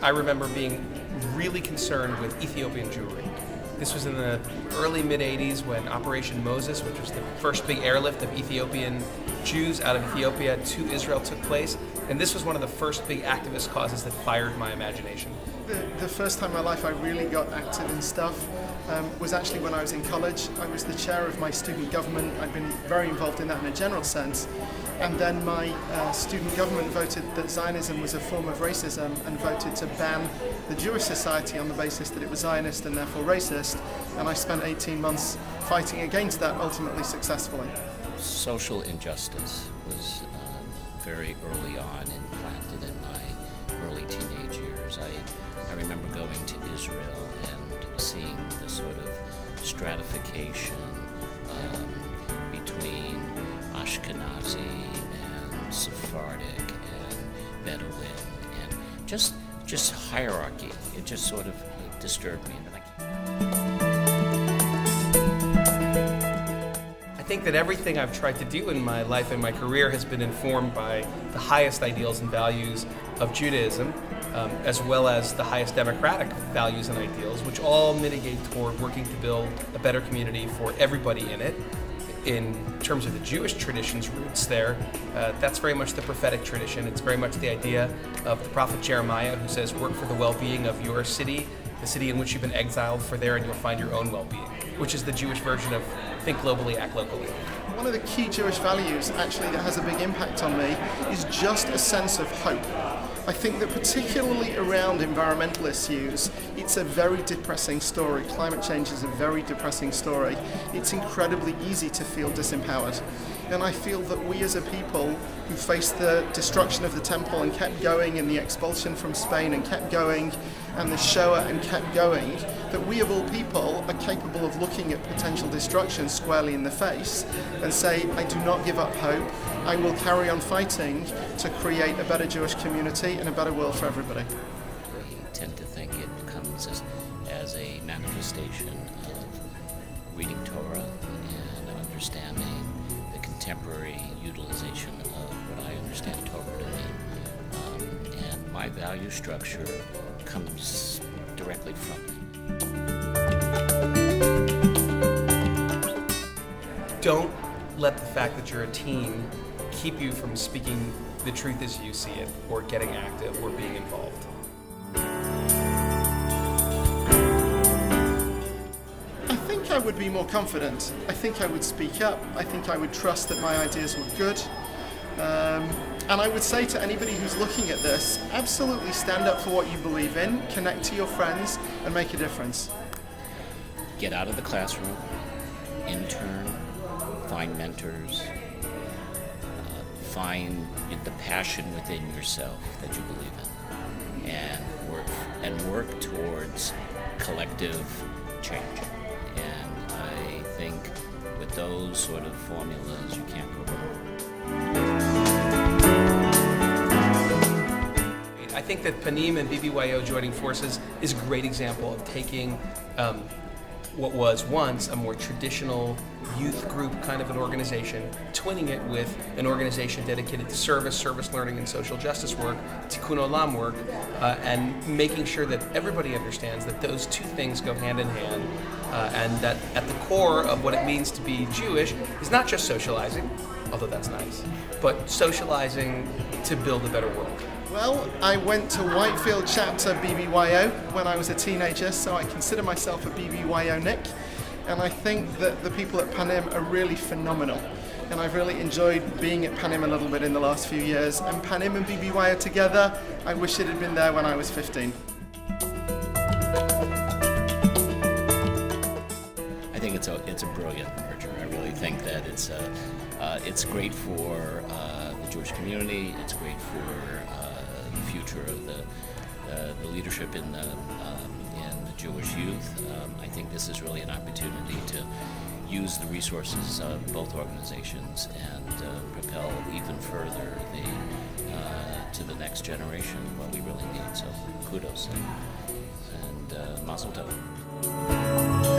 I remember being really concerned with Ethiopian Jewry. This was in the early mid-'80s when Operation Moses, which was the first big airlift of Ethiopian Jews out of Ethiopia to Israel, took place. And this was one of the first big activist causes that fired my imagination. The first time in my life I really got active in stuff was actually when I was in college. I was the chair of my student government. I'd been very involved in that in a general sense. And then my student government voted that Zionism was a form of racism and voted to ban the Jewish Society on the basis that it was Zionist and therefore racist. And I spent 18 months fighting against that, ultimately successfully. Social injustice was very early on implanted in my early teenage years. I remember going to Israel and seeing the sort of stratification between Ashkenazi and Sephardic and Bedouin and just hierarchy. It just sort of disturbed me. I think that everything I've tried to do in my life and my career has been informed by the highest ideals and values of Judaism, as well as the highest democratic values and ideals, which all mitigate toward working to build a better community for everybody in it. In terms of the Jewish tradition's roots there, that's very much the prophetic tradition. It's very much the idea of the prophet Jeremiah, who says, work for the well-being of your city, the city in which you've been exiled, for there and you'll find your own well-being, which is the Jewish version of think globally, act locally. One of the key Jewish values, actually, that has a big impact on me is just a sense of hope. I think that particularly around environmental issues, it's a very depressing story. Climate change is a very depressing story. It's incredibly easy to feel disempowered. And I feel that we as a people who faced the destruction of the temple and kept going, and the expulsion from Spain and kept going, and the Shoah and kept going, that we of all people are capable of looking at potential destruction squarely in the face and say, I do not give up hope. I will carry on fighting to create a better Jewish community and a better world for everybody. We tend to think it comes as a manifestation of reading Torah and understanding the contemporary utilization of what I understand Torah to mean. And my value structure comes directly from it. Don't let the fact that you're a teen keep you from speaking the truth as you see it, or getting active, or being involved. I think I would be more confident. I think I would speak up. I think I would trust that my ideas were good. And I would say to anybody who's looking at this, absolutely stand up for what you believe in, connect to your friends, and make a difference. Get out of the classroom, intern, find mentors, find the passion within yourself that you believe in, and work towards collective change. And I think with those sort of formulas, you can't go wrong. I think that Panim and BBYO joining forces is a great example of taking what was once a more traditional youth group kind of an organization, twinning it with an organization dedicated to service learning, and social justice work, tikkun olam work, and making sure that everybody understands that those two things go hand in hand, and that at the core of what it means to be Jewish is not just socializing, although that's nice, but socializing to build a better world. Well, I went to Untitled Chapter BBYO when I was a teenager, so I consider myself a BBYO-nick, and I think that the people at Panim are really phenomenal. And I've really enjoyed being at Panim a little bit in the last few years, and Panim and BBYO together, I wish it had been there when I was 15. I think it's a brilliant merger. I really think that it's great for the Jewish community. It's great for the future of the leadership in the Jewish youth. I think this is really an opportunity to use the resources of both organizations and propel even further to the next generation what we really need. So kudos and mazel tov.